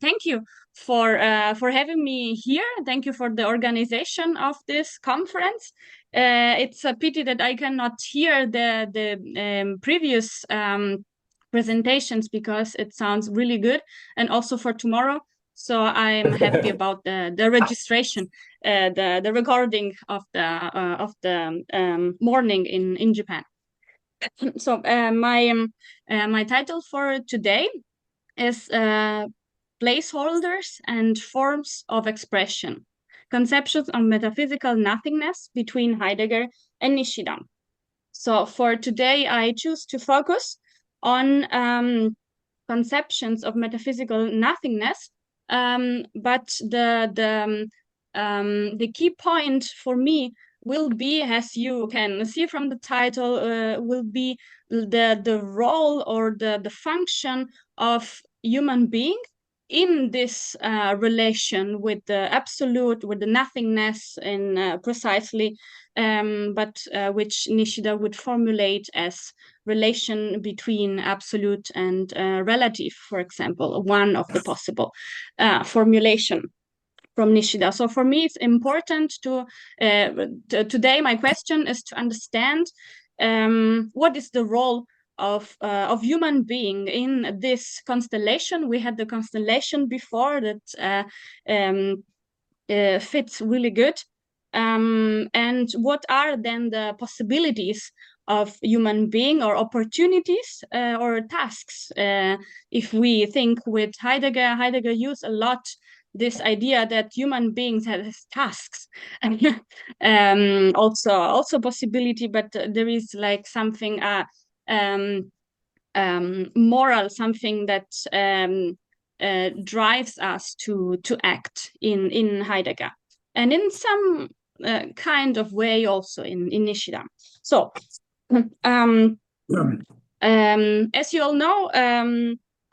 thank you for having me here. Thank you for the organization of this conference. It's a pity that I cannot hear the previous presentations because it sounds really good, and also for tomorrow. So I'm happy about the registration, the recording of the morning in Japan. So my title for today is placeholders and forms of expression, conceptions of metaphysical nothingness between Heidegger and Nishida. So for today, I choose to focus on conceptions of metaphysical nothingness, but the key point for me will be, as you can see from the title, will be the role or the function of human being in this relation with the absolute, with the nothingness, in precisely, but which Nishida would formulate as relation between absolute and relative, for example, one of the possible formulation from Nishida. So for me, it's important to today. My question is to understand what is the role of human being in this constellation. We had the constellation before that fits really good. And what are then the possibilities of human being or opportunities or tasks? If we think with Heidegger used a lot this idea that human beings have tasks, also possibility, but there is like something moral, something that drives us to act in Heidegger, and in some kind of way also in Nishida. So as you all know,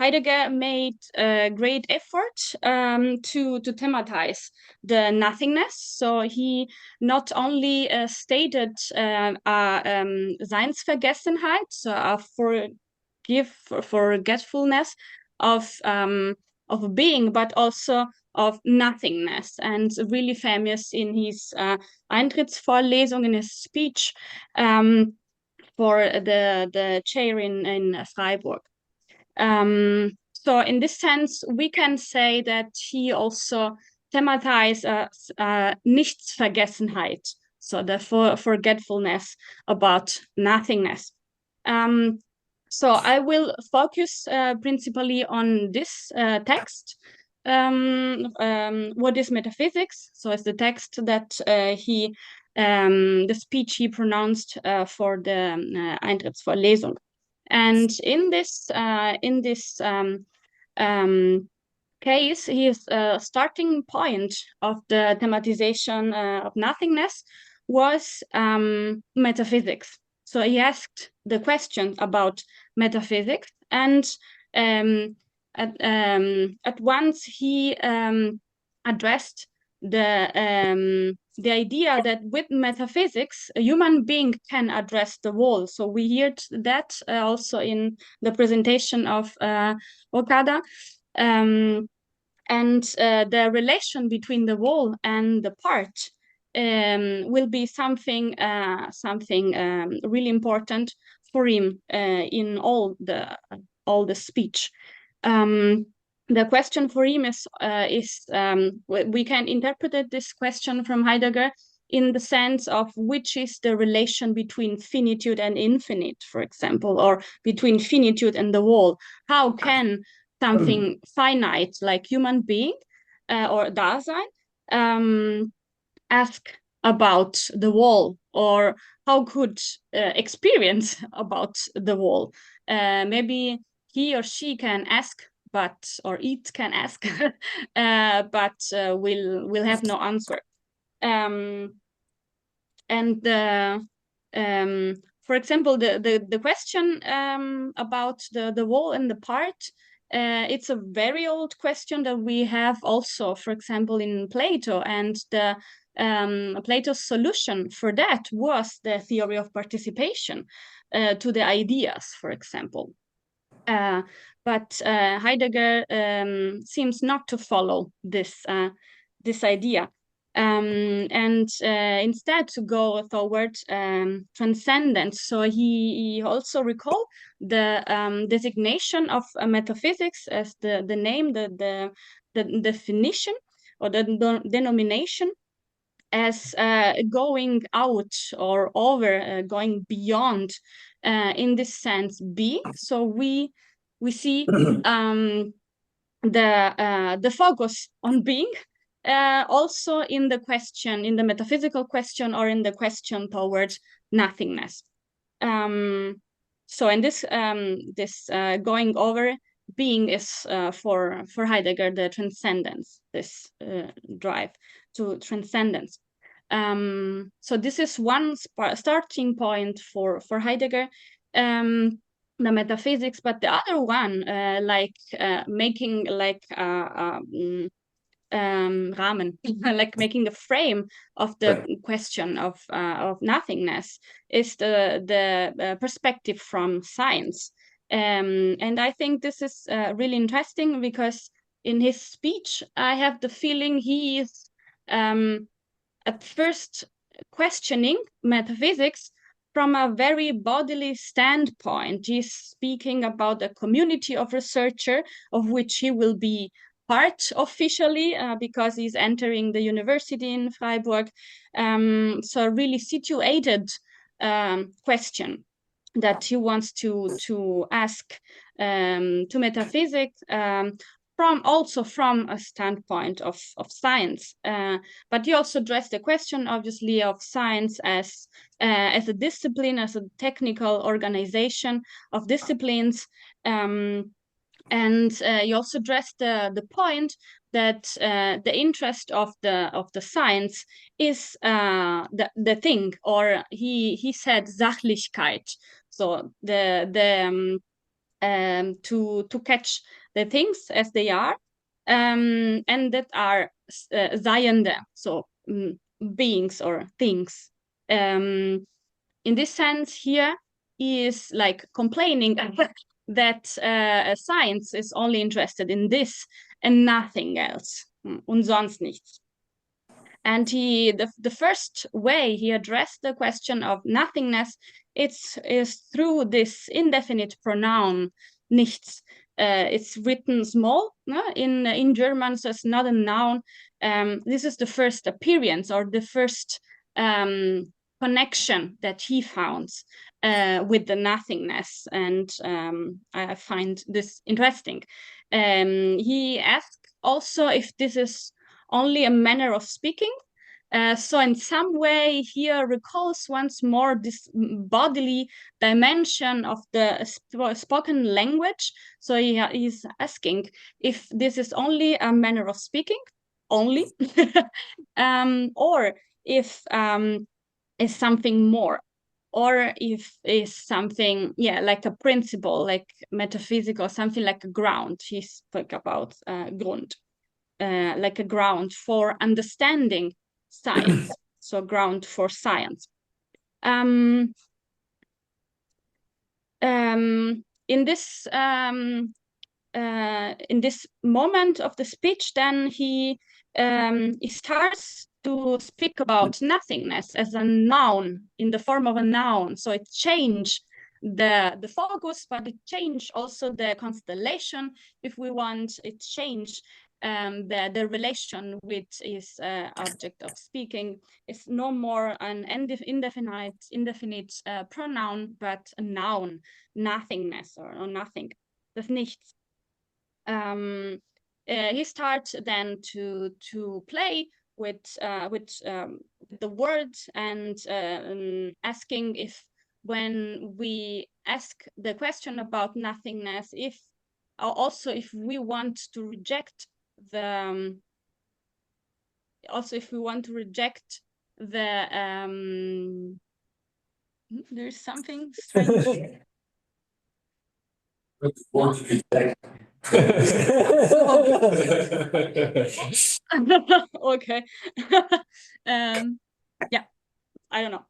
Heidegger made a great effort to thematize the nothingness. So he not only stated Seinsvergessenheit, so a forgetfulness of being, but also of nothingness, and really famous in his Eintrittsvorlesung, in his speech for the chair in Freiburg. So in this sense, we can say that he also thematized Nichtsvergessenheit, so the forgetfulness about nothingness. So I will focus principally on this text. What is metaphysics? So it's the text that the speech he pronounced for the Eintrittsvorlesung. And in this case, his starting point of the thematization of nothingness was metaphysics. So he asked the question about metaphysics, and at once he addressed the idea that with metaphysics, a human being can address the wall. So we heard that also in the presentation of Okada. And the relation between the wall and the part will be something really important for him in all the speech. The question for him is we can interpret this question from Heidegger in the sense of which is the relation between finitude and infinite, for example, or between finitude and the wall. How can something finite like human being or Dasein ask about the wall, or how could experience about the wall? Maybe he or she can ask, or it can ask, but we'll have no answer. And for example, the question about the wall and the part, it's a very old question that we have also, for example, in Plato, and the Plato's solution for that was the theory of participation to the ideas, for example. But Heidegger seems not to follow this idea, and instead to go toward transcendence. So he also recalled the designation of metaphysics as the name, the definition or the denomination as going out or over, going beyond, in this sense, being. So we see the focus on being, also in the question, in the metaphysical question, or in the question towards nothingness. So in this going over, being is for Heidegger the transcendence, this drive to transcendence. So this is one starting point for Heidegger, the metaphysics. But the other one, making like Rahmen, like making a frame of the question of nothingness, is the perspective from science. And I think this is really interesting, because in his speech, I have the feeling he is at first questioning metaphysics from a very bodily standpoint. He's speaking about a community of researchers, of which he will be part officially, because he's entering the university in Freiburg. So a really situated question that he wants to ask to metaphysics, from a standpoint of science. But he also addressed the question, obviously, of science as a discipline, as a technical organization of disciplines. And he also addressed the point that the interest of the science is the thing, or he said Sachlichkeit. So to catch the things as they are, and that are Seiende, so beings or things. In this sense, here he is like complaining that science is only interested in this and nothing else, und sonst nichts. And the first way he addressed the question of nothingness is through this indefinite pronoun nichts. It's written small, no? In German, so it's not a noun. This is the first appearance, or the first connection that he found with the nothingness, and I find this interesting. He asked also if this is only a manner of speaking. So in some way, here recalls once more this bodily dimension of the spoken language. So he's asking if this is only a manner of speaking, only, or if is something more, or if is something, like a principle, like metaphysical, something like a ground. He spoke about Grund. Like a ground for understanding science, so ground for science. In this moment of the speech, then he starts to speak about nothingness as a noun, in the form of a noun. So it changed the focus, but it changed also the constellation, if we want. It changed the relation with his object of speaking. Is no more an indefinite pronoun, but a noun, nothingness, or nothing, das Nichts. He starts then to play with the words, and asking if, when we ask the question about nothingness, if also if we want to reject the there's something strange. No? Okay. Yeah, I don't know.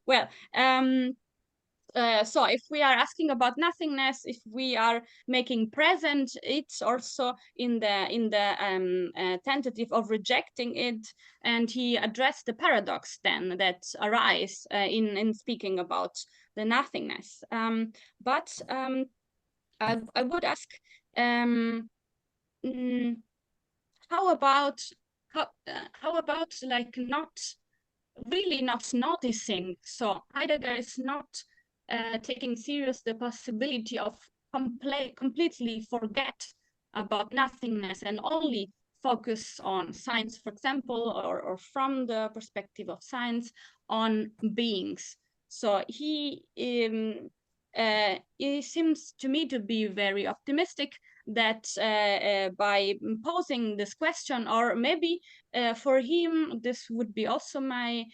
Well, So if we are asking about nothingness, if we are making present, it's also in the tentative of rejecting it, and he addressed the paradox then that arise in speaking about the nothingness. But I would ask, mm, how about how about like not really not noticing? So Heidegger is not taking serious the possibility of completely forget about nothingness and only focus on science, for example, or from the perspective of science, on beings. So he seems to me to be very optimistic that by posing this question, or maybe for him, this would be also my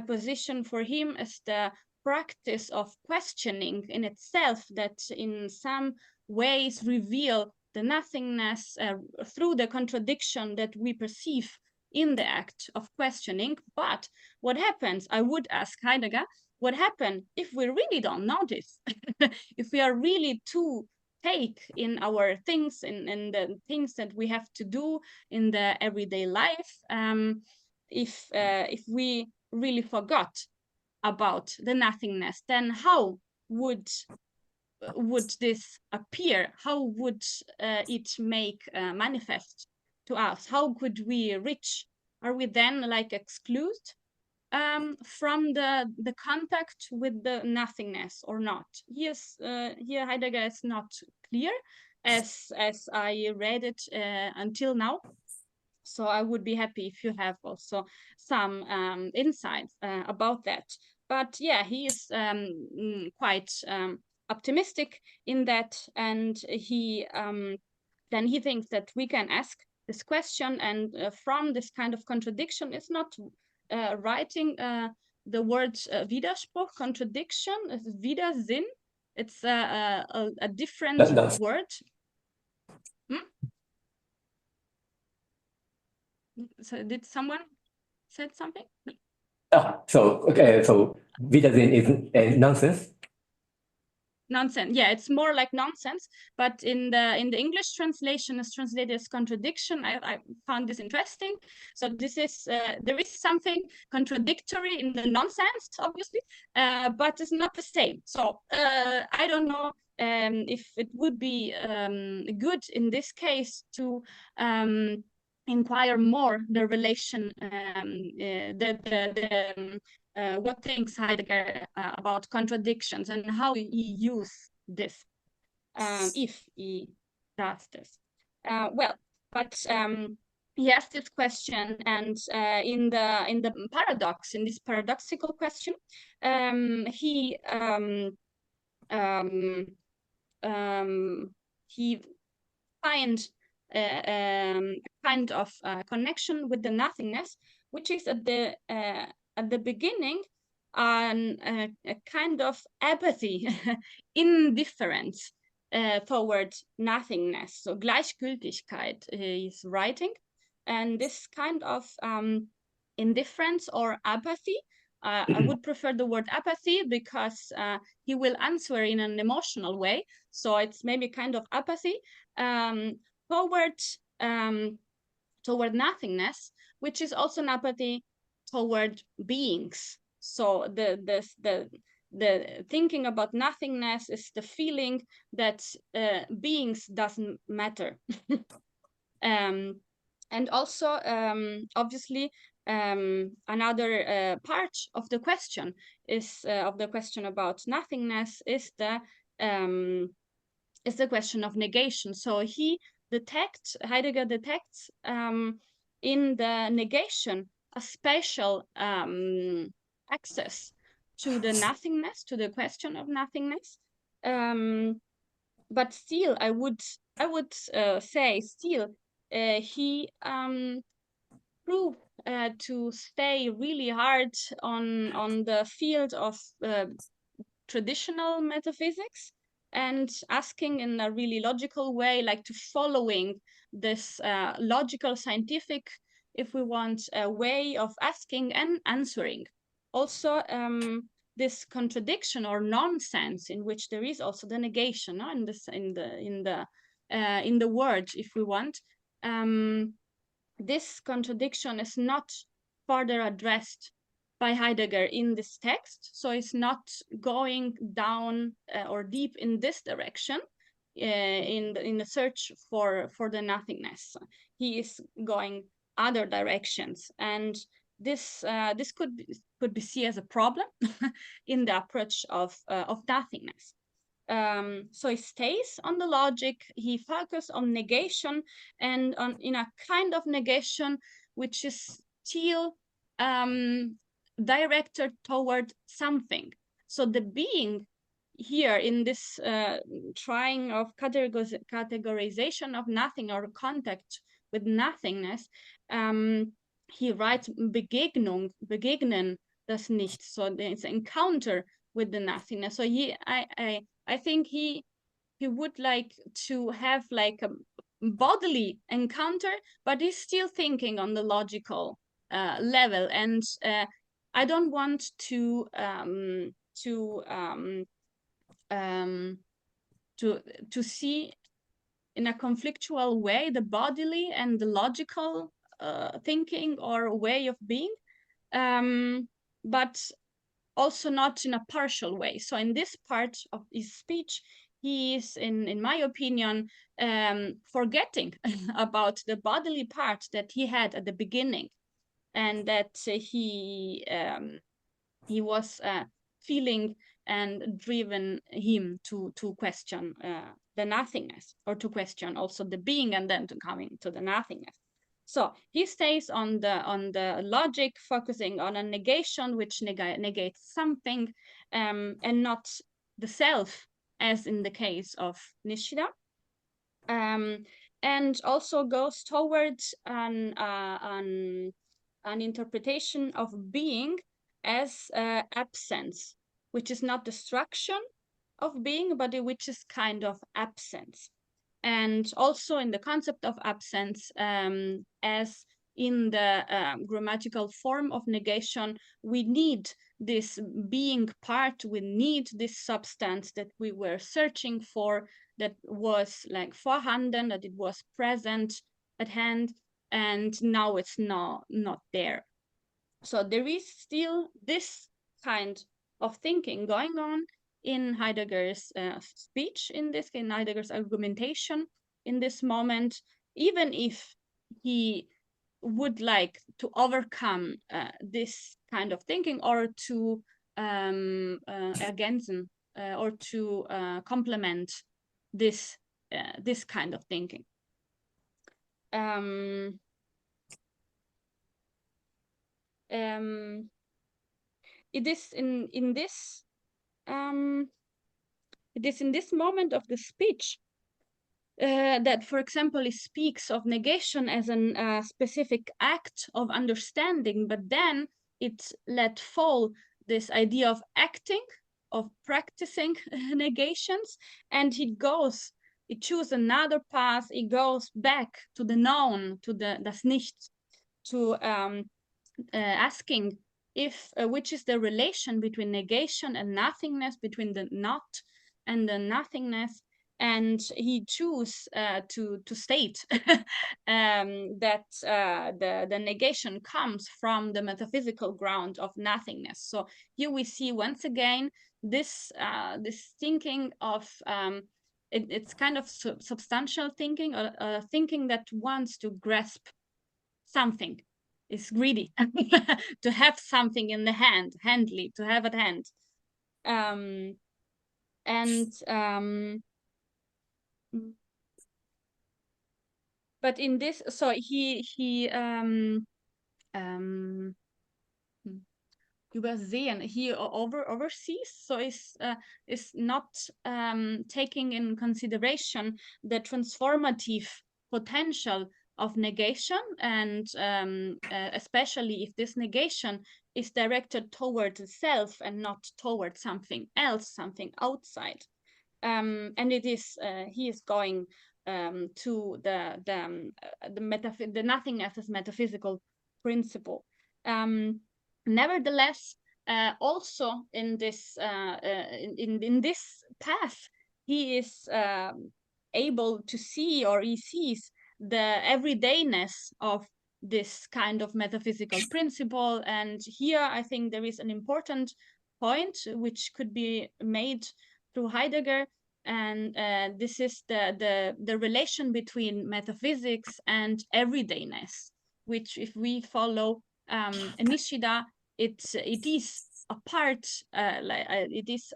position, for him as the practice of questioning in itself, that in some ways reveal the nothingness through the contradiction that we perceive in the act of questioning. But what happens, I would ask Heidegger, what happens if we really don't notice? If we are really too take in our things, in the things that we have to do in the everyday life, if we really forgot about the nothingness, then how would this appear? How would it make manifest to us? How could we reach? Are we then like excluded from the contact with the nothingness or not? Yes, here Heidegger is not clear as I read it until now. So I would be happy if you have also some insights about that. But yeah, he is quite optimistic in that, and he then he thinks that we can ask this question, and from this kind of contradiction, it's not writing the word Widerspruch, contradiction, it's Widersinn. It's a different word. So did someone said something? So okay, so Widersinn is nonsense. Nonsense. Yeah, it's more like nonsense. But in the English translation, is translated as contradiction. I found this interesting. So this is there is something contradictory in the nonsense, obviously, but it's not the same. So I don't know if it would be good in this case to inquire more the relation, what thinks Heidegger about contradictions and how he uses this, if he does this. Well, but he asked this question, and in the paradox, in this paradoxical question, he find a kind of connection with the nothingness, which is at the beginning a kind of apathy, indifference towards nothingness. So Gleichgültigkeit is writing, and this kind of indifference or apathy. I would prefer the word apathy because he will answer in an emotional way. So it's maybe kind of apathy toward nothingness, which is also an apathy toward beings. So the thinking about nothingness is the feeling that beings doesn't matter. And also, obviously, another part of the question is about nothingness is the question of negation. So Heidegger detects in the negation a special access to the nothingness, to the question of nothingness. But still, I would say still he proved to stay really hard on the field of traditional metaphysics, and asking in a really logical way, like to following this logical, scientific, if we want, a way of asking and answering. Also, this contradiction or nonsense in which there is also the negation, no? In the word, if we want. This contradiction is not further addressed by Heidegger in this text, so it's not going down or deep in this direction in the search for the nothingness. He is going other directions, and this could be seen as a problem in the approach of nothingness. So he stays on the logic, he focuses on negation, and in a kind of negation which is still directed toward something. So the being here in this trying of categorization of nothing or contact with nothingness, he writes begegnen das Nichts, so it's encounter with the nothingness. So I think he would like to have like a bodily encounter, but he's still thinking on the logical level. And I don't want to see in a conflictual way the bodily and the logical thinking or way of being, but also not in a partial way. So in this part of his speech, he is, in my opinion, forgetting about the bodily part that he had at the beginning, and that he was feeling and driven him to question the nothingness, or to question also the being, and then to coming to the nothingness. So he stays on the logic, focusing on a negation which negates something, and not the self, as in the case of Nishida, and also goes towards an interpretation of being as absence, which is not destruction of being, but which is kind of absence. And also in the concept of absence, as in the grammatical form of negation, we need this being part, we need this substance that we were searching for, that was like vorhanden, that it was present at hand, and now it's not there. So there is still this kind of thinking going on in Heidegger's speech, in Heidegger's argumentation in this moment, even if he would like to overcome this kind of thinking, or to ergänzen, or to complement this kind of thinking. It is in this moment of the speech that, for example, he speaks of negation as a specific act of understanding, but then it let fall this idea of acting, of practicing negations, and he chooses another path. He goes back to the known, to das Nichts, to asking if which is the relation between negation and nothingness, between the not and the nothingness, and he chooses to state that the negation comes from the metaphysical ground of nothingness. So here we see once again this thinking of it's kind of substantial thinking, or thinking that wants to grasp something, is greedy to have something in the hand, handly, to have at hand. But in this, so he übersehen, he oversees, so is not taking in consideration the transformative potential of negation, and especially if this negation is directed toward the self and not toward something else, something outside. And it is he is going to the nothingness as metaphysical principle. Nevertheless, also in this in this path, he is able to see, or he sees the everydayness of this kind of metaphysical principle. And here I think there is an important point which could be made through Heidegger, and this is the relation between metaphysics and everydayness, which, if we follow Nishida, it is a part, it is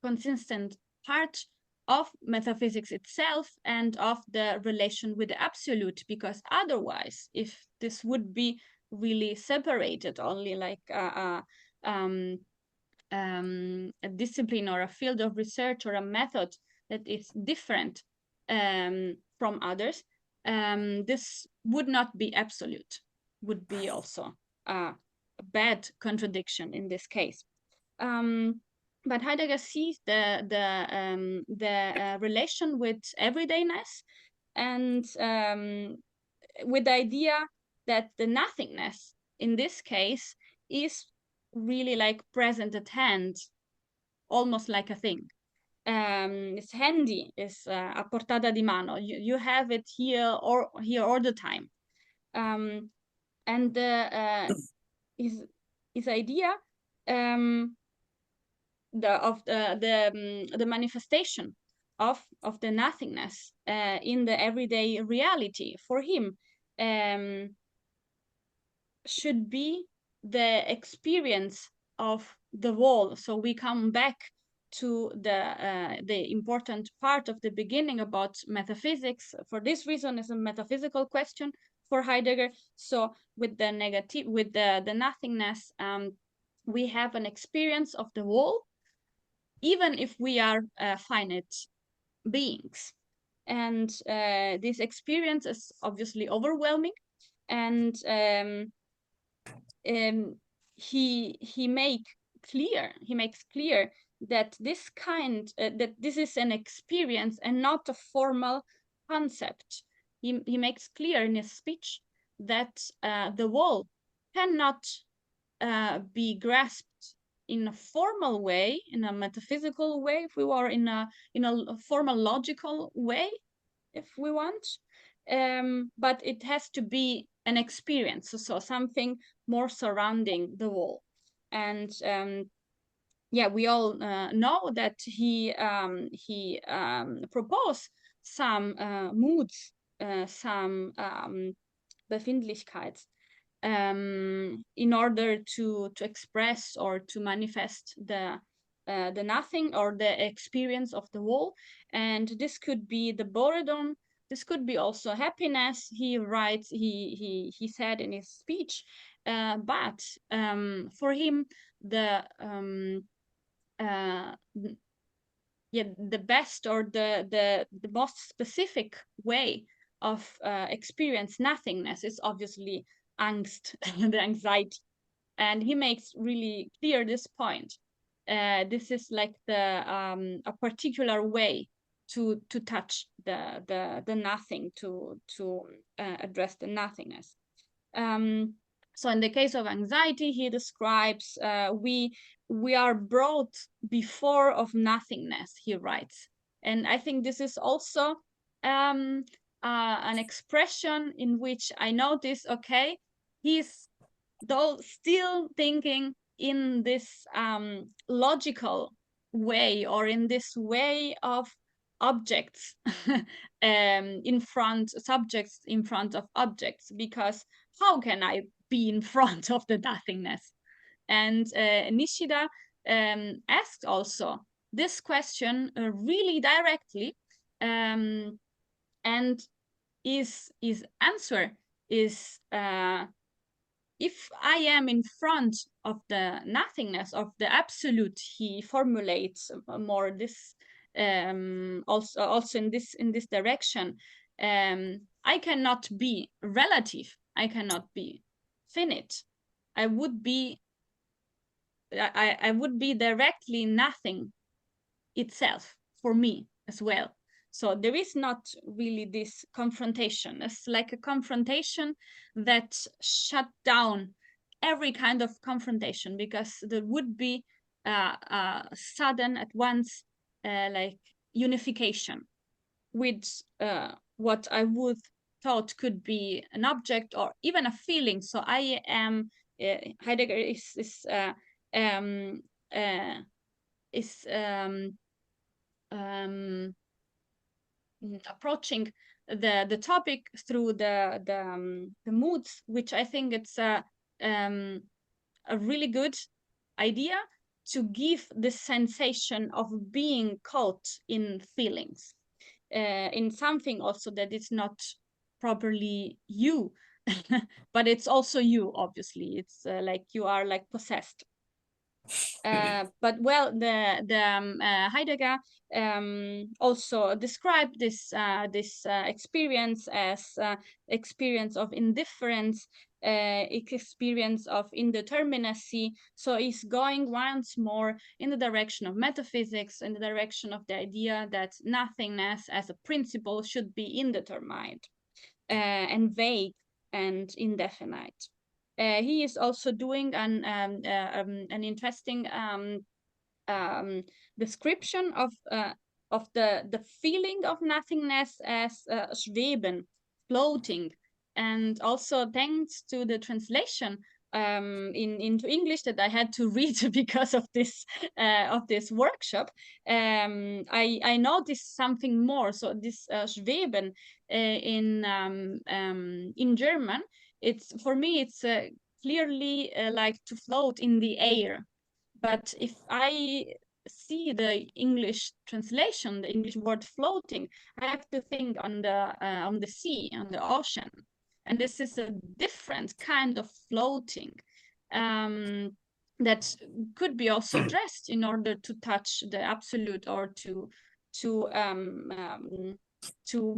consistent part of metaphysics itself and of the relation with the absolute, because otherwise, if this would be really separated, only like a discipline or a field of research or a method that is different from others, this would not be absolute, would be also a bad contradiction in this case. But Heidegger sees the relation with everydayness, and with the idea that the nothingness in this case is really like present at hand, almost like a thing. It's handy, it's a portata di mano. You have it here all the time. And his idea the manifestation of the nothingness in the everyday reality for him should be the experience of the wall. So we come back to the important part of the beginning about metaphysics. For this reason, it's a metaphysical question for Heidegger. So with the negative, with the nothingness, we have an experience of the wall, even if we are finite beings. And this experience is obviously overwhelming, and he makes clear that this kind that this is an experience and not a formal concept. He makes clear in his speech that the wall cannot be grasped in a formal way, in a metaphysical way, if we were in a formal logical way, if we want, but it has to be an experience, so something more surrounding the wall. And yeah, we all know that he proposed some moods, some Befindlichkeits, in order to express or to manifest the nothing or the experience of the wall. And this could be the boredom, this could be also happiness. He writes, he said in his speech, but for him the yeah, the best or the most specific way of experience nothingness is obviously angst, the anxiety. And he makes really clear this point. This is like the a particular way to touch the nothing, to address the nothingness. So in the case of anxiety, he describes we are brought before of nothingness, he writes. And I think this is also an expression in which I notice, okay, he's though still thinking in this logical way, or in this way of objects in front, subjects in front of objects, because how can I be in front of the nothingness? And Nishida asked also this question really directly, and his answer is if I am in front of the nothingness, of the absolute, he formulates more this also in this direction. I cannot be relative. I cannot be finite. I would be directly nothing itself for me as well. So there is not really this confrontation. It's like a confrontation that shut down every kind of confrontation, because there would be sudden at once like unification with what I would thought could be an object or even a feeling. So I am Heidegger um, uh, is approaching the topic through the moods, which I think it's a really good idea to give the sensation of being caught in feelings, in something also that is not properly you, but it's also you, obviously. It's like you are like possessed. But well, the Heidegger also described this experience as experience of indifference, experience of indeterminacy. So he's going once more in the direction of metaphysics, in the direction of the idea that nothingness as a principle should be indeterminate and vague and indefinite. He is also doing an interesting description of the feeling of nothingness as schweben, floating, and also thanks to the translation into English that I had to read because of this workshop. I noticed something more. So this schweben in German, it's for me it's clearly like to float in the air. But if I see the English translation, the English word floating, I have to think on the sea, on the ocean. And this is a different kind of floating that could be also dressed in order to touch the absolute or to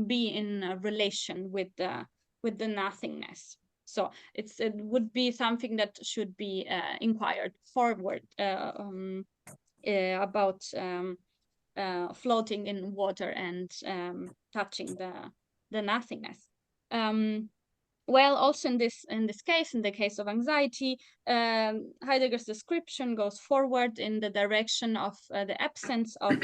be in a relation with the nothingness. So it would be something that should be inquired forward about floating in water and touching the nothingness. Well, also in this case, in the case of anxiety, Heidegger's description goes forward in the direction of the absence of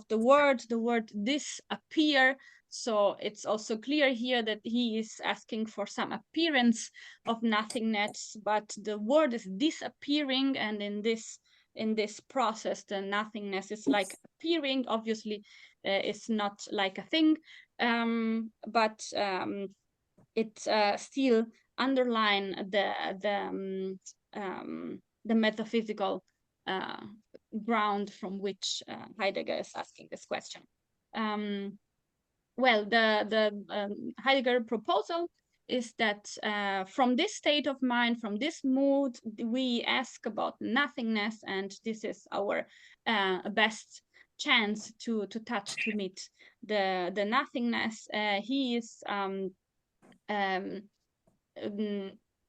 the word disappear. So it's also clear here that he is asking for some appearance of nothingness, but the word is disappearing, and in this process, the nothingness is like appearing. Obviously, it's not like a thing, but it still underline the metaphysical ground from which Heidegger is asking this question. Well, the Heidegger proposal is that from this state of mind, from this mood, we ask about nothingness, and this is our best chance to touch, to meet the nothingness. He is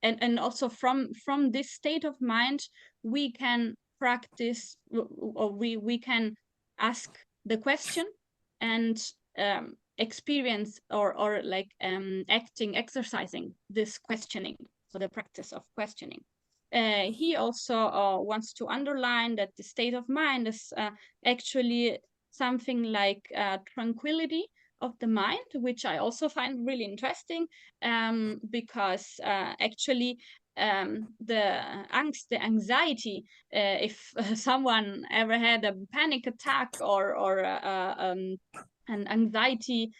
and also from this state of mind we can practice, or we can ask the question and experience or like exercising this questioning, so the practice of questioning. He also wants to underline that the state of mind is actually something like tranquility of the mind, which I also find really interesting, because actually the angst, the anxiety, if someone ever had a panic attack or an anxiety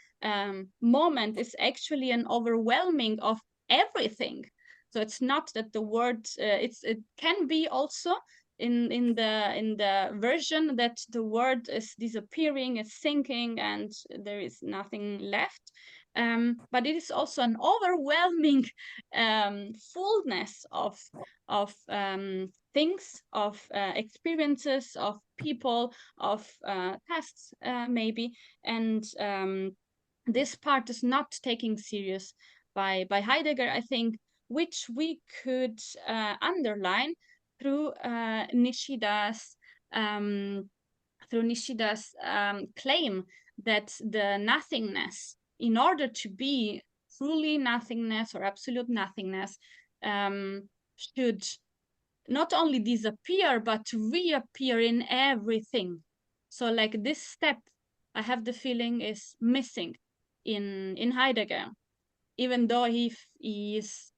moment, is actually an overwhelming of everything. So it's not that the word it can be also in the version that the word is disappearing, is sinking, and there is nothing left. But it is also an overwhelming fullness of things, of experiences, of people, of tasks, maybe. And this part is not taken serious by Heidegger, I think, which we could underline through Nishida's claim that the nothingness, in order to be truly nothingness or absolute nothingness, should not only disappear, but reappear in everything. So like this step, I have the feeling is missing in Heidegger, even though he is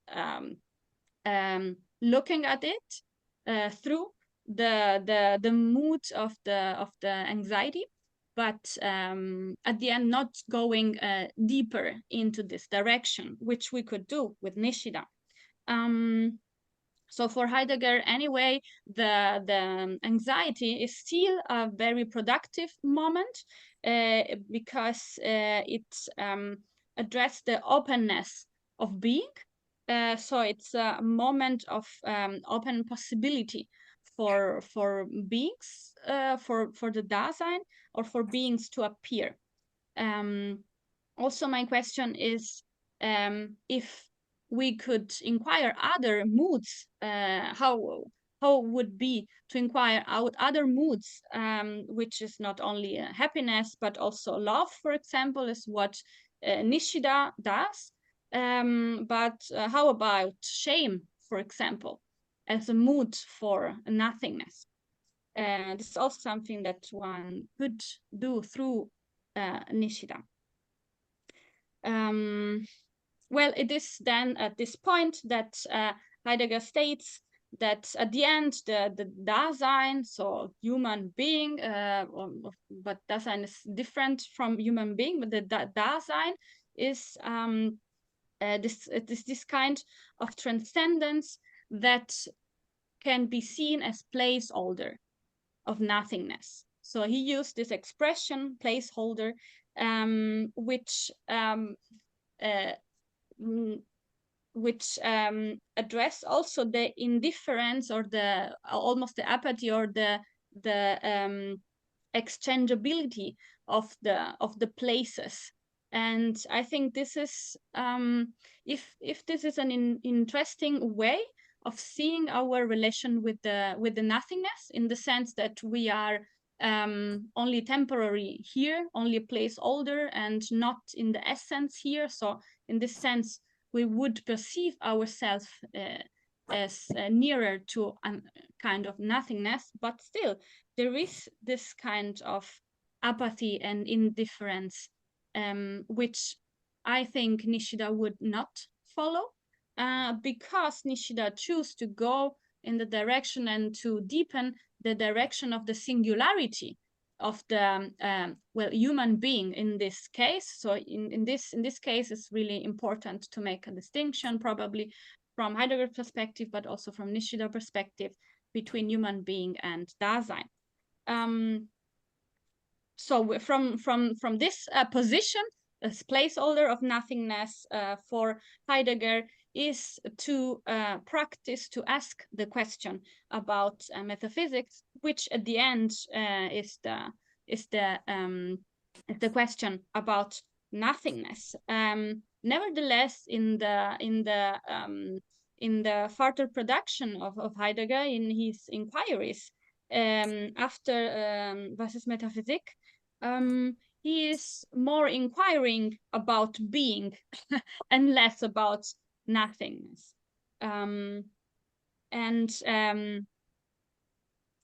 looking at it through the mood of the anxiety, but at the end not going deeper into this direction, which we could do with Nishida. So for Heidegger, anyway, the anxiety is still a very productive moment because it addressed the openness of being. So it's a moment of open possibility for beings, for the Dasein, or for beings to appear. Also, my question is if we could inquire other moods, how would be to inquire out other moods, which is not only happiness but also love, for example, is what Nishida does. But how about shame, for example, as a mood for nothingness? This is also something that one could do through Nishida. Well, it is then at this point that Heidegger states that at the end, the Dasein, so human being, but Dasein is different from human being, but the Dasein is this kind of transcendence that can be seen as placeholder of nothingness. So he used this expression, placeholder, which address also the indifference or the almost the apathy or the exchangeability of the places. And I think this is if this is an interesting way of seeing our relation with the nothingness, in the sense that we are only temporary here, only a placeholder, and not in the essence here. So in this sense, we would perceive ourselves as nearer to a kind of nothingness, but still there is this kind of apathy and indifference, which I think Nishida would not follow, because Nishida chose to go in the direction and to deepen the direction of the singularity of the well, human being in this case. So in this case, it's really important to make a distinction, probably from Heidegger's perspective, but also from Nishida perspective, between human being and Dasein. So from this position, as placeholder of nothingness for Heidegger is to practice to ask the question about metaphysics, which at the end is the question about nothingness. Nevertheless, in the further production of Heidegger in his inquiries after Was ist Metaphysik, he is more inquiring about being and less about nothingness.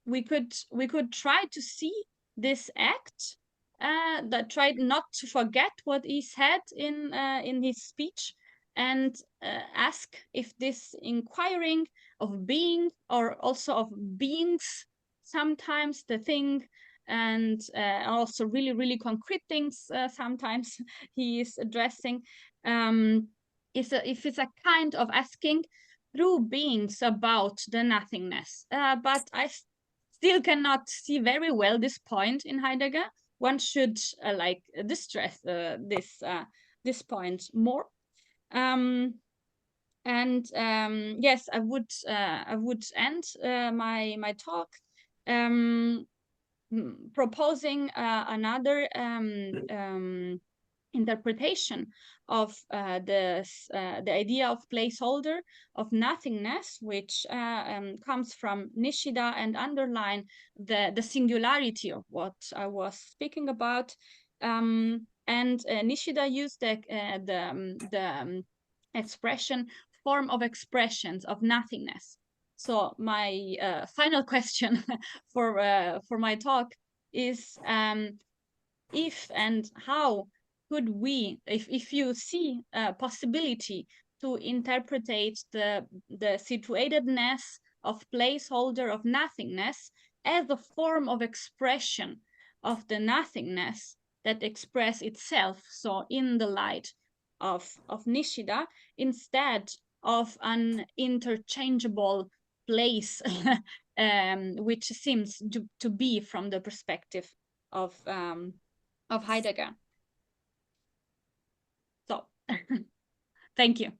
We could try to see this act that tried not to forget what he said in his speech, and ask if this inquiring of being, or also of beings, sometimes the thing, and also really, really concrete things sometimes he is addressing, if it's a kind of asking through beings about the nothingness. But I still cannot see very well this point in Heidegger. One should like distress this point more. Yes, I would end my talk proposing another interpretation of the idea of placeholder of nothingness, which comes from Nishida and underline the singularity of what I was speaking about. And Nishida used the expression form of expressions of nothingness. So my final question for my talk is, if and how could we, if you see a possibility to interpretate the situatedness of placeholder of nothingness as a form of expression of the nothingness that express itself, so in the light of Nishida, instead of an interchangeable place, which seems to be from the perspective of Heidegger. So, thank you.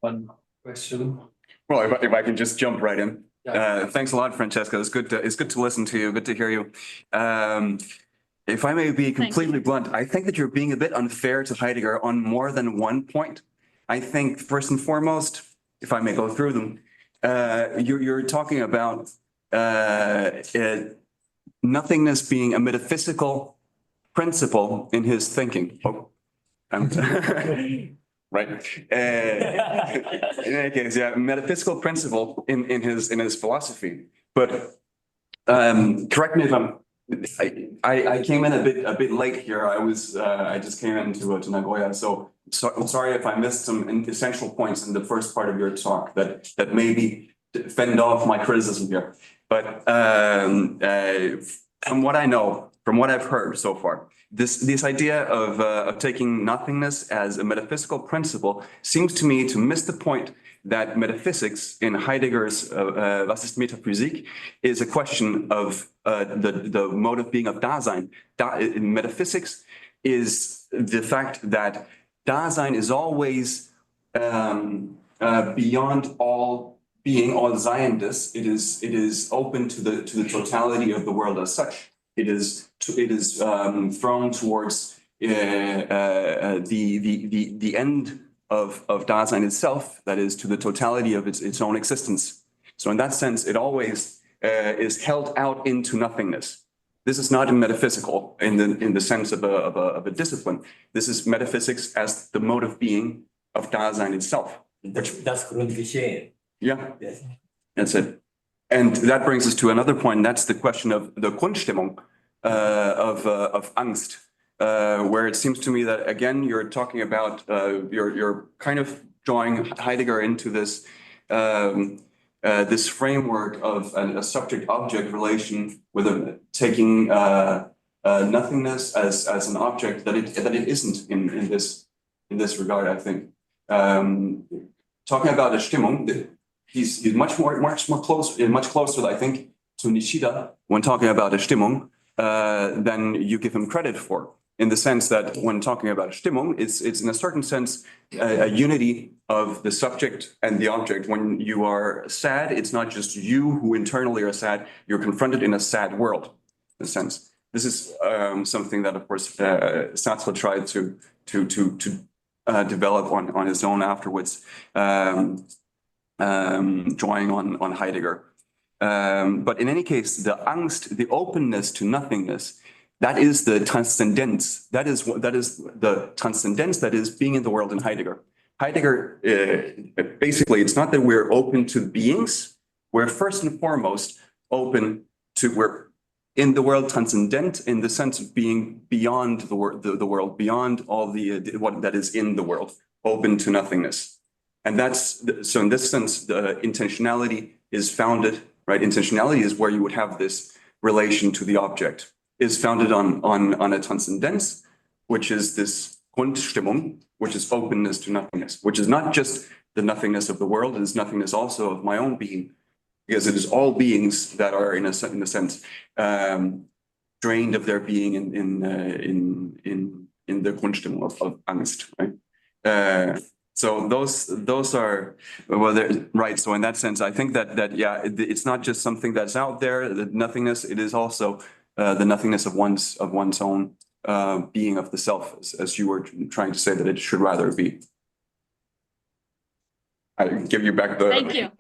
One question. Well, if I can just jump right in. Thanks a lot, Francesca. It's good to listen to you. Good to hear you. If I may be completely blunt, I think that you're being a bit unfair to Heidegger on more than one point. I think first and foremost, if I may go through them, you're talking about nothingness being a metaphysical principle in his thinking. Oh, right. In any case, yeah, metaphysical principle in his philosophy. But correct me if I came in a bit late here. I just came into to Nagoya, so I'm sorry if I missed some essential points in the first part of your talk that maybe fend off my criticism here. But from what I know, from what I've heard so far, this idea of taking nothingness as a metaphysical principle seems to me to miss the point that metaphysics in Heidegger's Was ist Metaphysik is a question of the mode of being of Dasein. Metaphysics is the fact that Dasein is always beyond all being, all Zionist. It is open to the totality of the world as such. It is thrown towards the end of Dasein itself, that is to the totality of its own existence. So in that sense, it always is held out into nothingness. This is not metaphysical in the sense of a discipline. This is metaphysics as the mode of being of Dasein itself. That's Grundgeschehen. Yeah, Yes. that's it. And that brings us to another point, and that's the question of the Grundstimmung of Angst. Where it seems to me that, again, you're talking about, you're kind of drawing Heidegger into this this framework of a subject-object relation with taking nothingness as an object that it isn't in this regard. I think talking about a Stimmung, he's much closer, I think, to Nishida when talking about a Stimmung than you give him credit for. In the sense that when talking about Stimmung, it's in a certain sense a unity of the subject and the object. When you are sad, it's not just you who internally are sad, you're confronted in a sad world, in a sense. This is something that, of course, Sartre tried to develop on his own afterwards, drawing on Heidegger. But in any case, the Angst, the openness to nothingness, that is the transcendence. That is the transcendence that is being in the world in Heidegger. Heidegger, basically, it's not that we're open to beings. We're first and foremost open to, we're in the world transcendent in the sense of being beyond the world, beyond all what that is in the world, open to nothingness. And that's, so in this sense, the intentionality is founded, right? Intentionality is where you would have this relation to the object, is founded on a transcendence, which is this Grundstimmung, which is openness to nothingness, which is not just the nothingness of the world, it is nothingness also of my own being, because it is all beings that are in a sense drained of their being in the Grundstimmung of Angst, right? So those are, well, right. So in that sense, I think that yeah, it's not just something that's out there, the nothingness. It is also the nothingness of one's own being of the self, as you were trying to say that it should rather be. I give you back the. Thank you.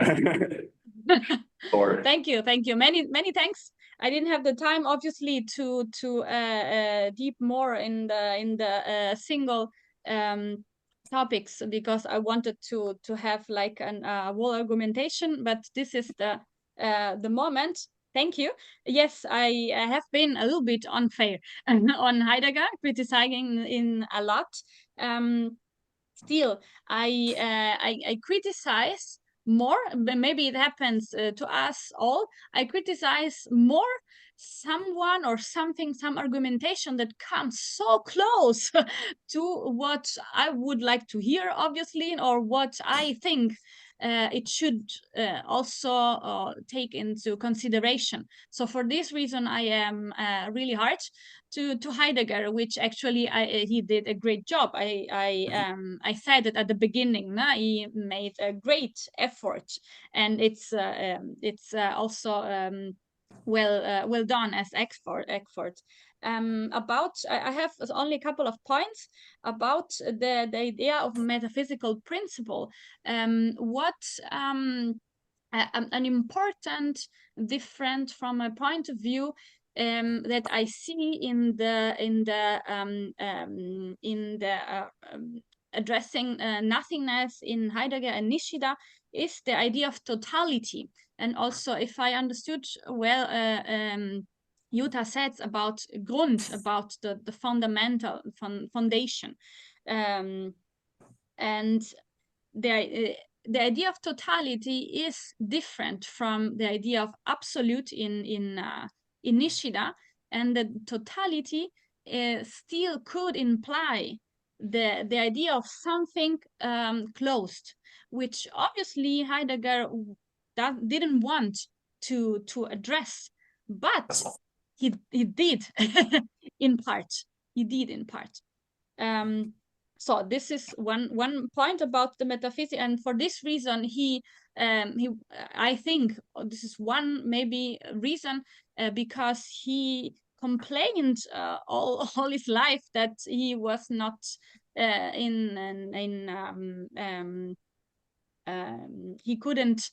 Lord. Thank you. Many thanks. I didn't have the time, obviously, to deep more in the single topics, because I wanted to have like an whole argumentation. But this is the moment. Thank you. Yes, I have been a little bit unfair on Heidegger, criticizing in a lot. Still, I criticize more. Maybe it happens to us all. I criticize more someone or something, some argumentation that comes so close to what I would like to hear, obviously, or what I think it should also take into consideration. So for this reason, I am really hard to Heidegger, which actually he did a great job. I said it at the beginning. He made a great effort, and it's also well done as effort. About I have only a couple of points about the idea of metaphysical principle. What an important different from a point of view that I see in the addressing nothingness in Heidegger and Nishida is the idea of totality. And also, if I understood well, Jutta said about Grund, about the fundamental foundation, and the idea of totality is different from the idea of absolute in Nishida, and the totality still could imply the idea of something closed, which obviously Heidegger didn't want to address, but he did in part. He did in part. So this is one point about the metaphysics, and for this reason I think this is one maybe reason because he complained all his life that he was not he couldn't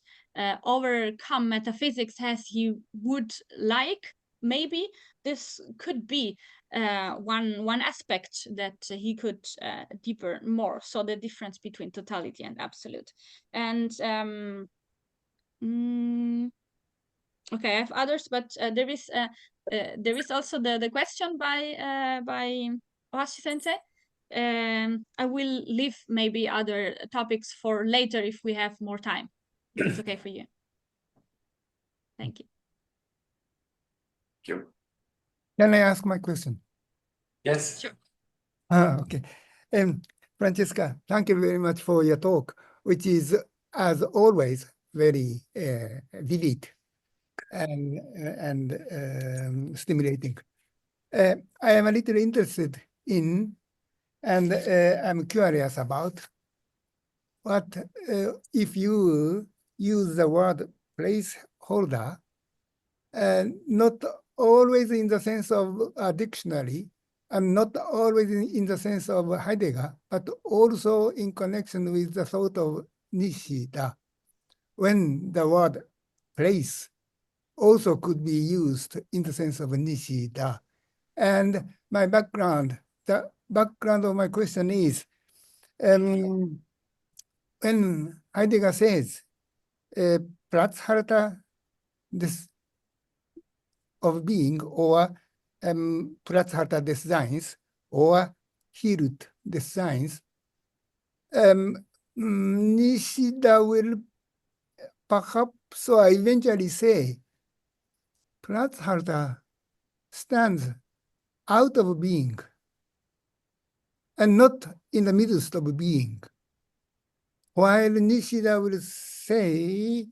overcome metaphysics as he would like. Maybe this could be one aspect that he could deeper more. So the difference between totality and absolute. And okay, I have others, but there is also the question by Ohashi Sensei. I will leave maybe other topics for later if we have more time. If it's okay for you. Thank you. Thank you. Can I ask my question? Yes. Sure. Okay. Francesca, thank you very much for your talk, which is, as always, very vivid and stimulating. I am a little interested in, and I'm curious about, what if you use the word placeholder, not always in the sense of a dictionary, and not always in the sense of Heidegger, but also in connection with the thought of Nishida, when the word place also could be used in the sense of Nishida. And my background, the background of my question is, when Heidegger says, Platzhalter des of being, or Platzhalter des Seins, or Hirt des Seins, Nishida will perhaps or eventually say, Platzhalter stands out of being and not in the midst of being, while Nishida will say,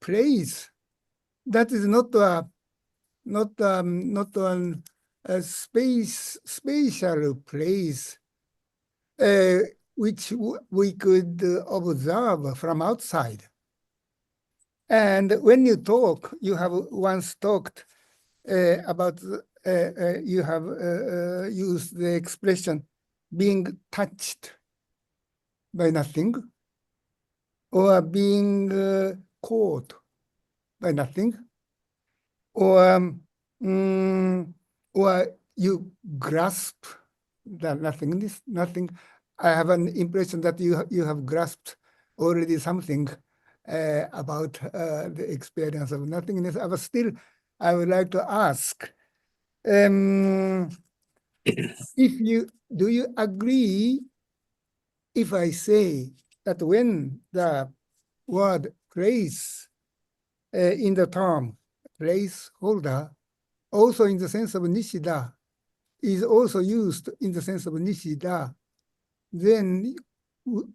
place, that is not a spatial place which we could observe from outside. And when you talk, you have once talked about, you have used the expression being touched by nothing, or being caught by nothing, or or you grasp the nothingness, nothing. I have an impression that you have grasped already something about the experience of nothingness. But still, I would like to ask, do you agree if I say that when the word place in the term placeholder, also in the sense of Nishida, is also used in the sense of Nishida, then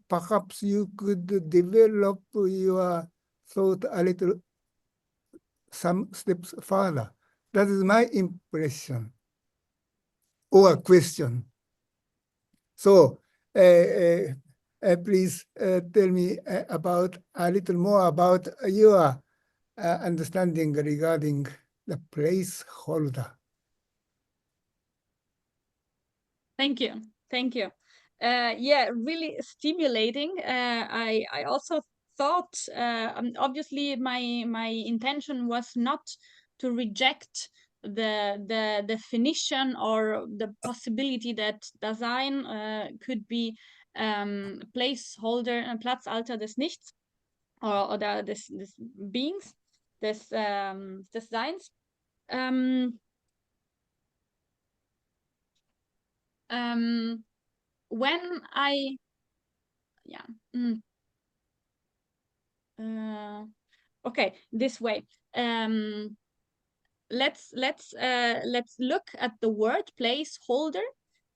perhaps you could develop your thought a little, some steps further. That is my impression or question. So please tell me about a little more about your understanding regarding the placeholder. Thank you. Thank you. Yeah, really stimulating. I also thought, obviously my intention was not to reject the definition or the possibility that Dasein could be placeholder, Platzhalter des Nichts, oder des Beings, des Seins. When I, yeah, okay, this way. Let's look at the word placeholder,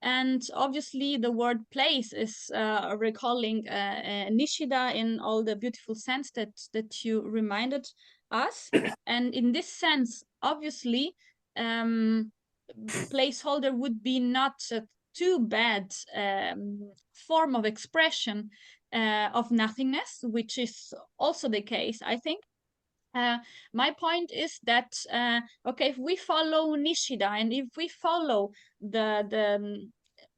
and obviously the word place is recalling Nishida in all the beautiful sense that you reminded us, and in this sense, obviously, placeholder would be not a too bad form of expression of nothingness, which is also the case, I think. My point is that okay, if we follow Nishida and if we follow the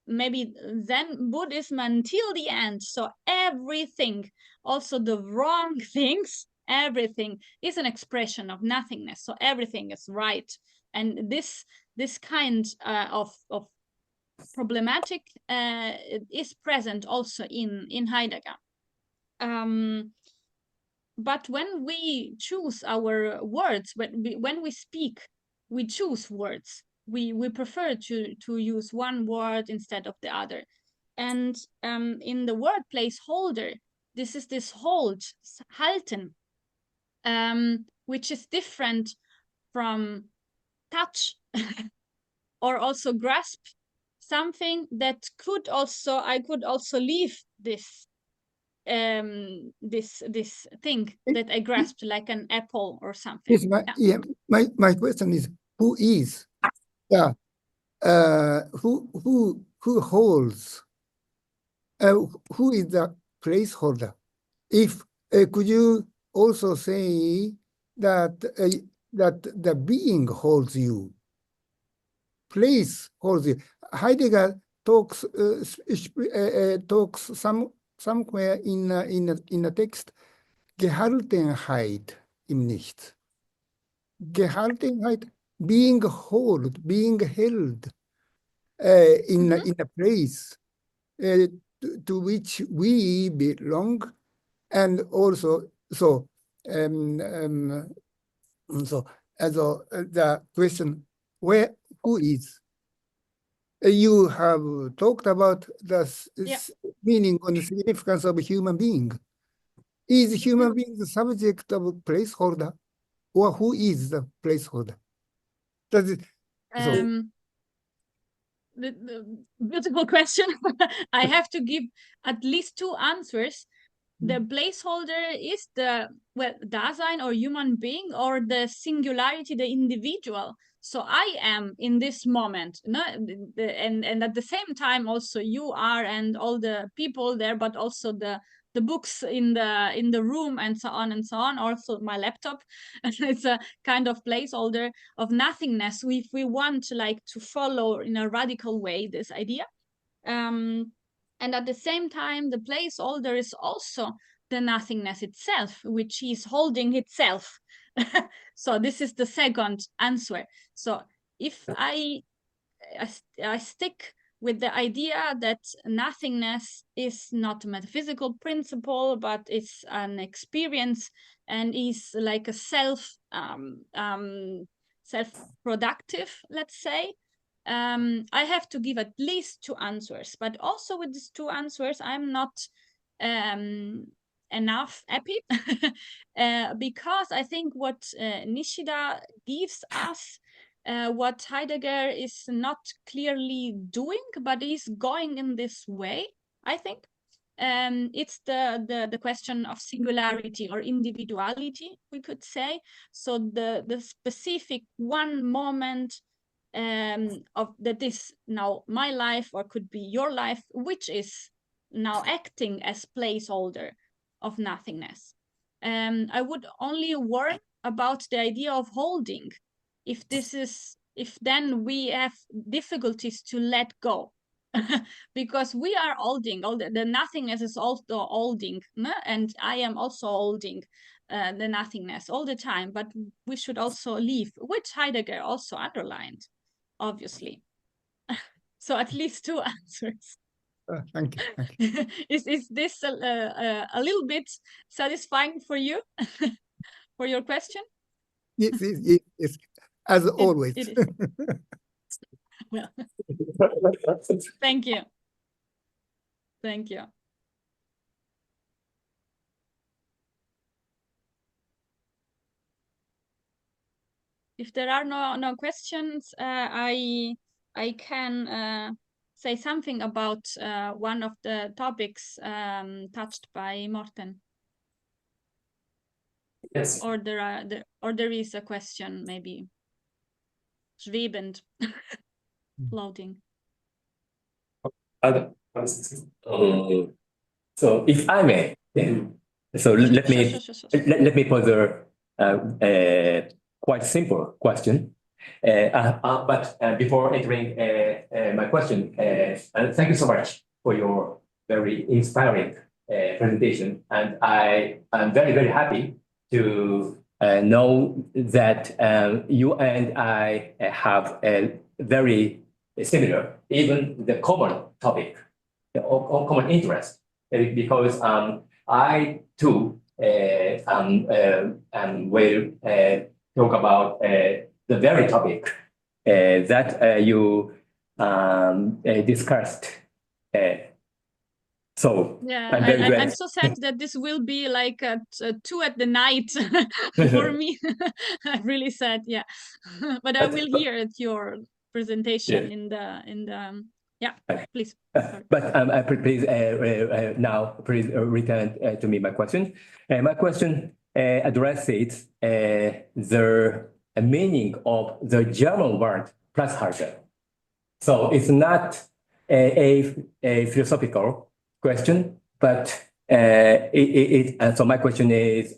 maybe Zen Buddhism until the end, so everything, also the wrong things, everything is an expression of nothingness. So everything is right, and this kind of problematic is present also in Heidegger. But when we choose our words, when we speak, we choose words. We prefer to use one word instead of the other. And in the word placeholder, this is this hold, halten, which is different from touch or also grasp, something that I could also leave this this thing that I grasped like an apple or something. Yes, my question is, who is who holds, who is the placeholder? If could you also say that that the being holds you, place holds you? Heidegger talks talks somewhere in a text, Gehaltenheit im Nichts. Gehaltenheit, being held in a place to which we belong, and also so the question, who is? You have talked about the meaning and the significance of a human being. Is human being the subject of placeholder, or who is the placeholder? Does it, the beautiful question. I have to give at least two answers. The placeholder is the Dasein or human being, or the singularity, the individual. So I am in this moment, no? And at the same time also you are, and all the people there, but also the books in the room, and so on and so on. Also my laptop, it's a kind of placeholder of nothingness. If we want to follow in a radical way this idea. And at the same time, the placeholder is also the nothingness itself, which is holding itself. So this is the second answer. So if I stick with the idea that nothingness is not a metaphysical principle, but it's an experience and is like a self-productive, let's say, I have to give at least two answers. But also with these two answers, I'm not enough happy because I think what Nishida gives us, what Heidegger is not clearly doing, but is going in this way, I think. It's the question of singularity or individuality, we could say. So the specific one moment of that is now my life or could be your life, which is now acting as placeholder of nothingness. I would only warn about the idea of holding. If then we have difficulties to let go, because we are holding, all the nothingness is also holding, and I am also holding the nothingness all the time, but we should also leave, which Heidegger also underlined, obviously. So at least two answers. Thank you. Thank you. Is this a little bit satisfying for you, for your question? Yes, yes, yes. As always. It is. Well, thank you. Thank you. If there are no questions, I can say something about one of the topics touched by Morten. Yes. Or there is a question, maybe schwebend, floating. So if I may, so let me Sure. let me pose a quite simple question. But before entering my question, thank you so much for your very inspiring presentation, and I am very happy to know that you and I have a very similar, even the common topic, the common interest, because I too will talk about the very topic that you discussed. So yeah, I'm very glad. I'm so sad that this will be like at 2 at the night for me. I'm really sad, yeah. But I will hear at your presentation in the yeah, please. But please now please return to me my question. My question addresses the meaning of the German word Platzhalter. So it's not a philosophical question, but so my question is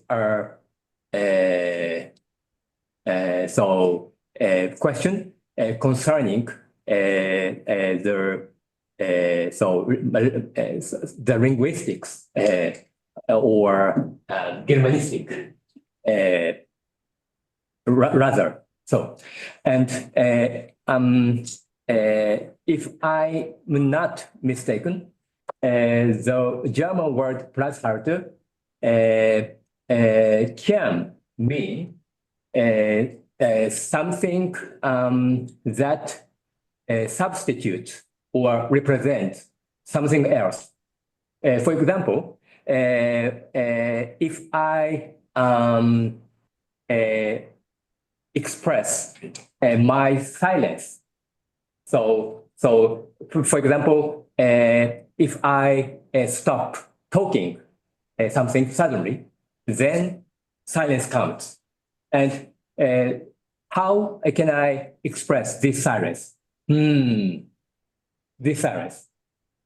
question concerning the linguistics or Germanistic rather. So, and if I'm not mistaken, the German word Platzhalter can mean something that substitutes or represents something else. For example, if I express my silence, so for example, if I stop talking something suddenly, then silence comes. And how can I express this silence? This silence.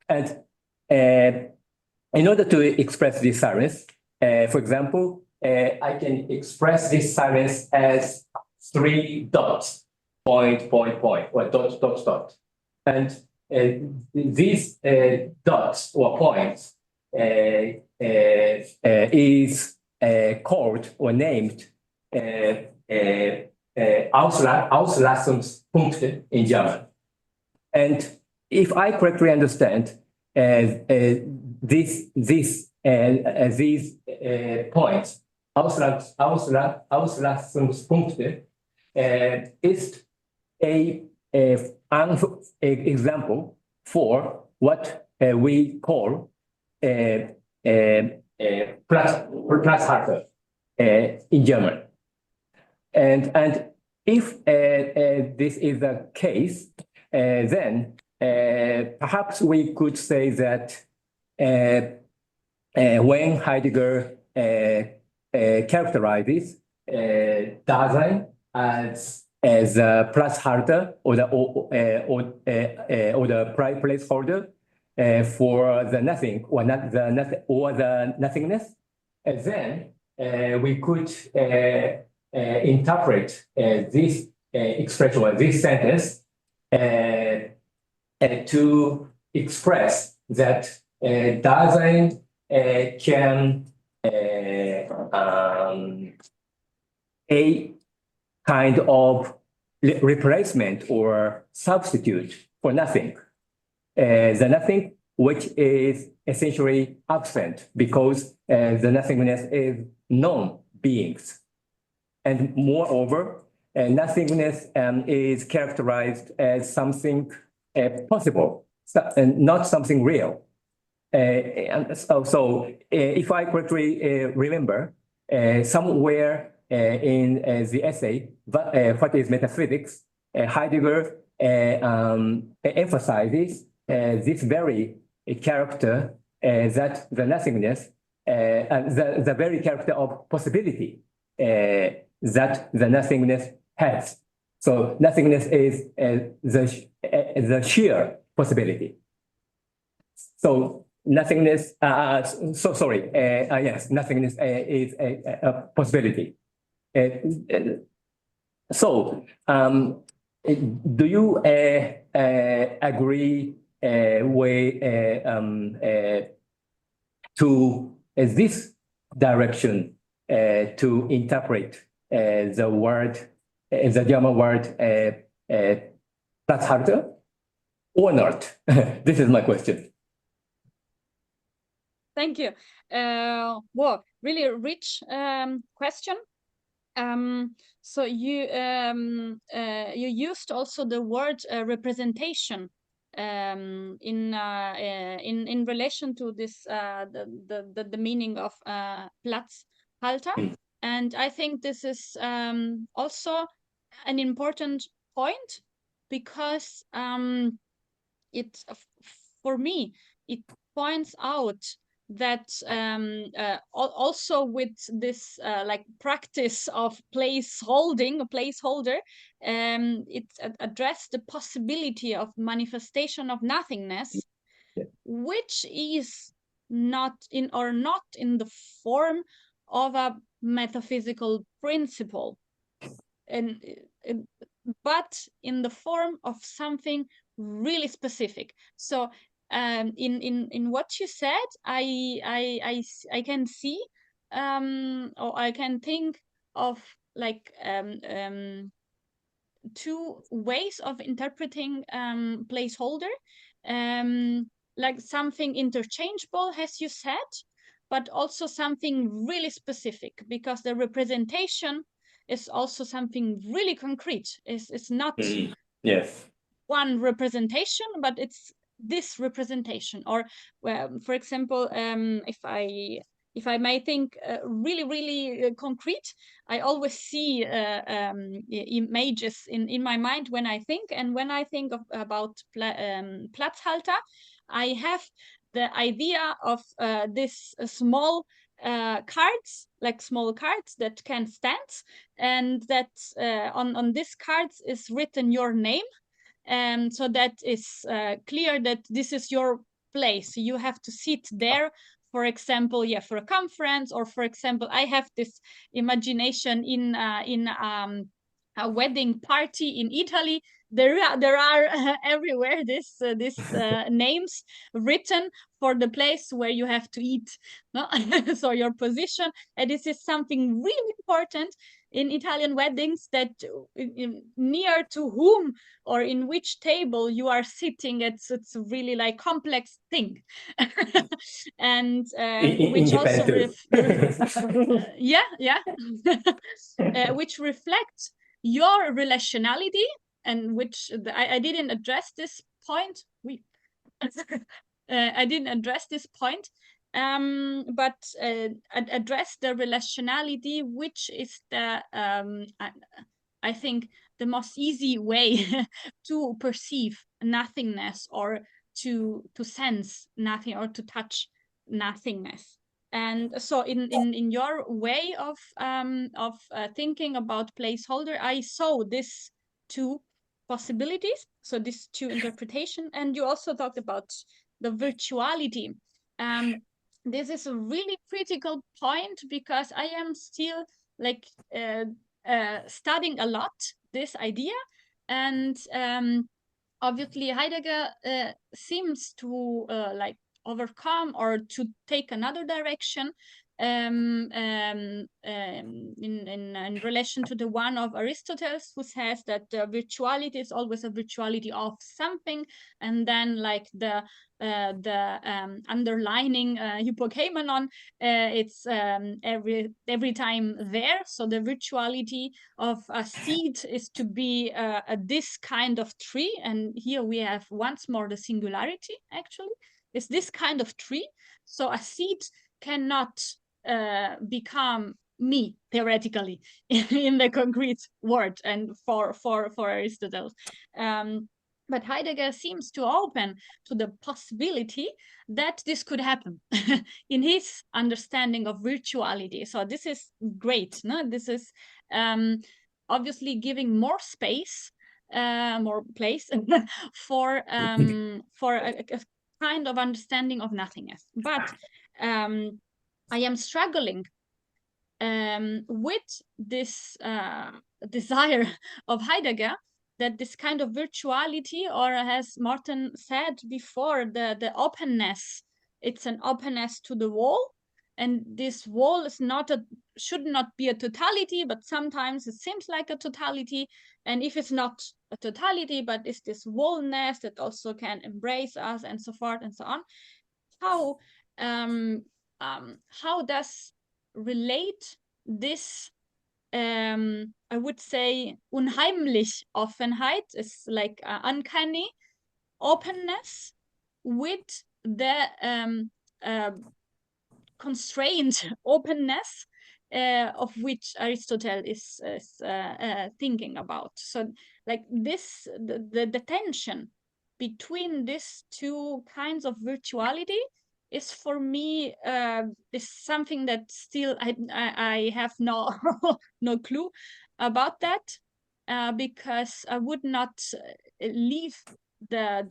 And in order to express this silence, for example, I can express this silence as 3 dots, point, or dot. And these dots or points is called or named Auslassungspunkte in German. And if I correctly understand, these points, Auslassungspunkte, is an example for what we call Platzhalter in German. And if this is the case, then perhaps we could say that when Heidegger characterizes Dasein as a Platzhalter or the placeholder for the nothing or not the nothingness, then we could interpret this expression or this sentence to express that Dasein can a kind of replacement or substitute for nothing. The nothing which is essentially absent because the nothingness is non-beings. And moreover, nothingness is characterized as something possible, and not something real. And so if I correctly remember, somewhere in the essay, What is Metaphysics, Heidegger emphasizes this very character that the nothingness, the very character of possibility that the nothingness has. So nothingness is the sheer possibility. So nothingness, yes, nothingness is a possibility. So do you agree with to this direction to interpret the word, the German word Platzhalter, or not? This is my question. Thank you. Well, really rich question. So you used also the word representation in relation to this the meaning of Platzhalter, and I think this is also an important point because it for me it points out that also with this like practice of placeholder, it addressed the possibility of manifestation of nothingness, which is not in the form of a metaphysical principle, but in the form of something really specific. So in what you said, I can see or I can think of like two ways of interpreting placeholder, like something interchangeable, as you said, but also something really specific, because the representation is also something really concrete. It's not yes, one representation, but it's this representation. Or for example, if I may think really concrete, I always see images in my mind when I think, and when I think about Platzhalter, I have the idea of this small cards, like small cards that can stand, and that on these cards is written your name. So that is clear that this is your place. You have to sit there, for example, for a conference, or for example, I have this imagination in a wedding party in Italy. There are everywhere this names written for the place where you have to eat, no? So your position, and this is something really important in Italian weddings that near to whom or in which table you are sitting, it's really like complex thing. And which also which reflects your relationality, and which I didn't address this point. I didn't address this point, but address the relationality, which is the I think the most easy way to perceive nothingness, or to sense nothing, or to touch nothingness. And so in your way of thinking about placeholder, I saw this two possibilities, so these two interpretation. And you also talked about the virtuality. This is a really critical point, because I am still like studying a lot this idea, and obviously Heidegger seems to like overcome or to take another direction in relation to the one of Aristotle, who says that virtuality is always a virtuality of something, and then like the underlining hypokeimenon, it's every time there. So the virtuality of a seed is to be this kind of tree, and here we have once more the singularity. Actually, it's this kind of tree. So a seed cannot become me theoretically in the concrete world, and for Aristotle. But Heidegger seems to open to the possibility that this could happen in his understanding of virtuality. So this is great. No? This is obviously giving more space, more place for a kind of understanding of nothingness. But I am struggling with this desire of Heidegger, that this kind of virtuality, or as Martin said before, the openness, it's an openness to the wall, and this wall is should not be a totality, but sometimes it seems like a totality. And if it's not a totality, but it's this wallness that also can embrace us, and so forth and so on, how does relate this I would say unheimlich Offenheit is like uncanny openness, with the constrained openness of which Aristotle is thinking about. So like this, the tension between these two kinds of virtuality is for me is something that still I have no no clue about that, because I would not leave the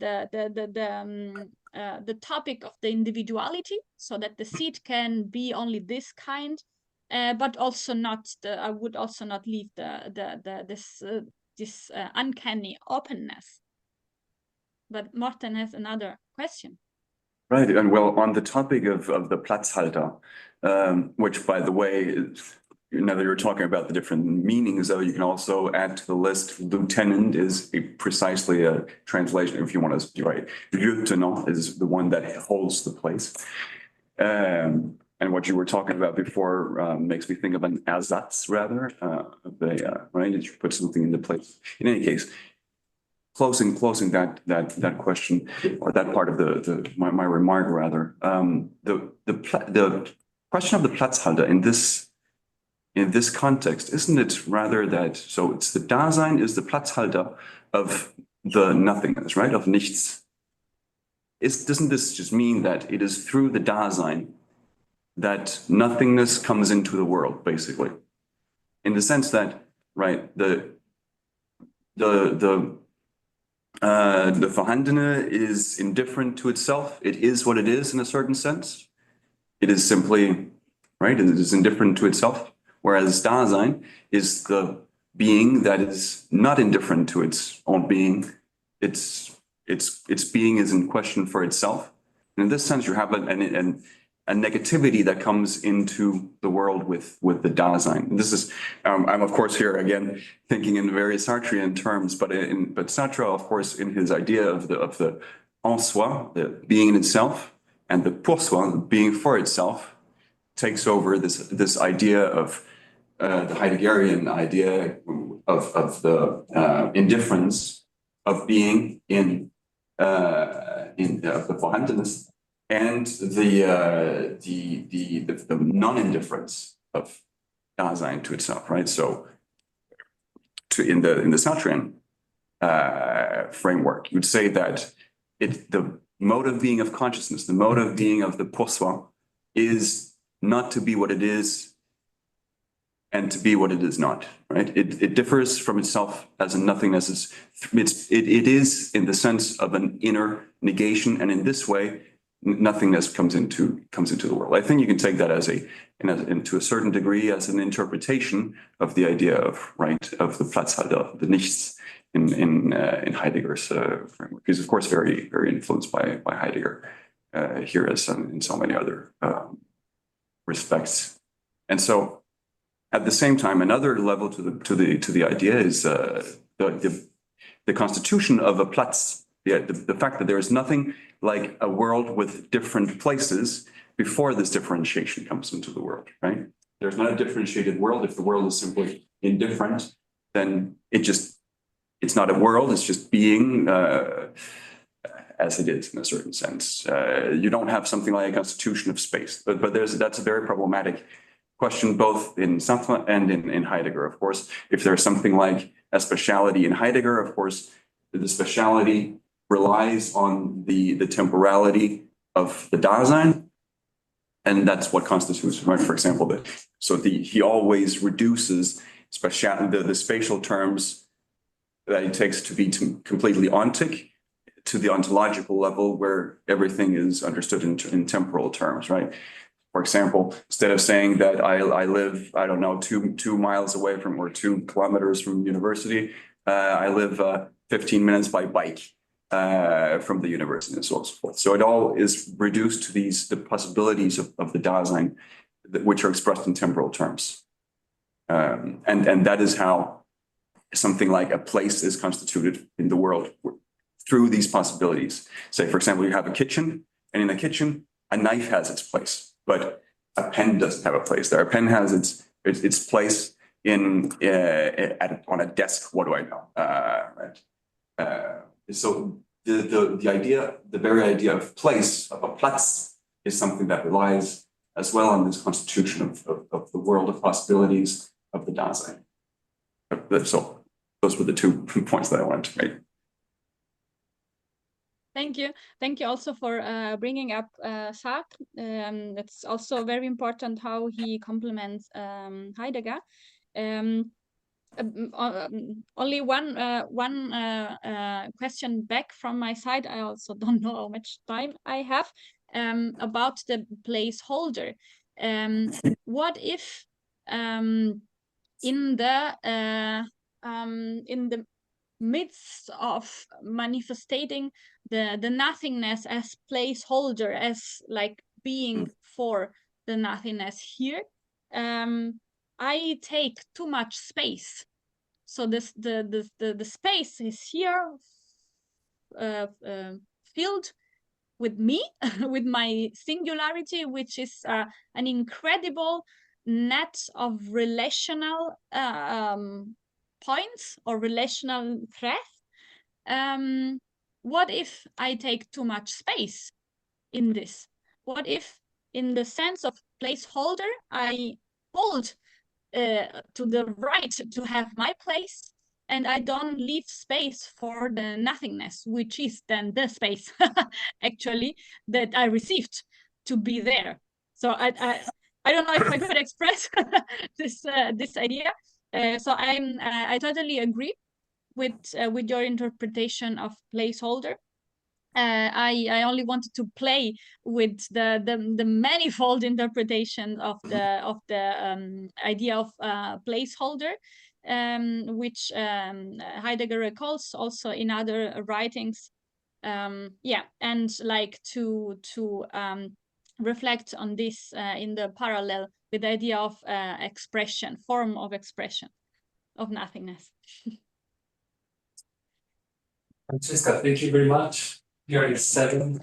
topic of the individuality, so that the seed can be only this kind, but also not I would also not leave this uncanny openness. But Morten has another question. Right, and well, on the topic of the Platzhalter, which, by the way, now that you're talking about the different meanings, though, you can also add to the list, lieutenant is precisely a translation, if you want to write. Lieutenant is the one that holds the place. And what you were talking about before makes me think of an Ersatz, rather, right? You put something into place. In any case, closing that question, or that part of my remark, rather, the question of the Platzhalter in this context, isn't it rather that, so it's the Dasein is the Platzhalter of the nothingness, right, of nichts. Doesn't this just mean that it is through the Dasein that nothingness comes into the world, basically, in the sense that, right, the Vorhandene is indifferent to itself. It is what it is in a certain sense. It is simply, right, it is indifferent to itself. Whereas Dasein is the being that is not indifferent to its own being. Its being is in question for itself. And in this sense, you have negativity that comes into the world with the Dasein. And this is, I'm of course here again thinking in very Sartrean terms, but Sartre, of course, in his idea of the en soi, the being in itself, and the pour soi, the being for itself, takes over this idea of the Heideggerian idea of the indifference of being in the vorhandenness, and the non-indifference of Dasein to itself, right? So, in the Sartrean framework, you would say that the mode of being of consciousness, the mode of being of the pour soi, is not to be what it is and to be what it is not, right? It differs from itself as a nothingness. It is in the sense of an inner negation, and in this way, nothingness comes into the world. I think you can take that to a certain degree as an interpretation of the idea of the Platzhalter, the Nichts in Heidegger's framework. He's of course very influenced by Heidegger here as in so many other respects, and so. At the same time, another level to the idea is the constitution of a Platz, the fact that there is nothing like a world with different places before this differentiation comes into the world, right? There's not a differentiated world. If the world is simply indifferent, then it's not a world, it's just being as it is in a certain sense. You don't have something like a constitution of space, but that's a very problematic question both in Sartre and in Heidegger. Of course, if there's something like a speciality in Heidegger, of course, the speciality relies on the temporality of the Dasein, and that's what constitutes, right? For example, he always reduces the spatial terms that he takes to be completely ontic to the ontological level where everything is understood in temporal terms, right? For example, instead of saying that I live, I don't know, 2 miles away from, or 2 kilometers from university, I live 15 minutes by bike from the university and so on and so forth. So it all is reduced to the possibilities of the Dasein, which are expressed in temporal terms. And that is how something like a place is constituted in the world through these possibilities. Say, for example, you have a kitchen, and in a kitchen, a knife has its place. But a pen doesn't have a place there. A pen has its place on a desk. What do I know? Right. So the very idea of place, of a Platz, is something that relies as well on this constitution of the world of possibilities of the Dasein. So those were the 2 points that I wanted to make. Thank you. Thank you also for bringing up Sartre. It's also very important how he complements Heidegger. Only one question back from my side. I also don't know how much time I have about the placeholder. What if in the midst of manifesting the nothingness as placeholder, as like being for the nothingness here, I take too much space. So the space is here filled with me, with my singularity, which is an incredible net of relational points or relational thread. What if I take too much space in this? What if, in the sense of placeholder, I hold to the right to have my place, and I don't leave space for the nothingness, which is then the space actually that I received to be there. So I don't know if I could express this idea. So I totally agree with your interpretation of placeholder. I only wanted to play with the manifold interpretation of the idea of placeholder, which Heidegger recalls also in other writings. Yeah, and like to reflects on this in the parallel with the idea of expression, form of expression, of nothingness. Francesca, thank you very much. Here is 7.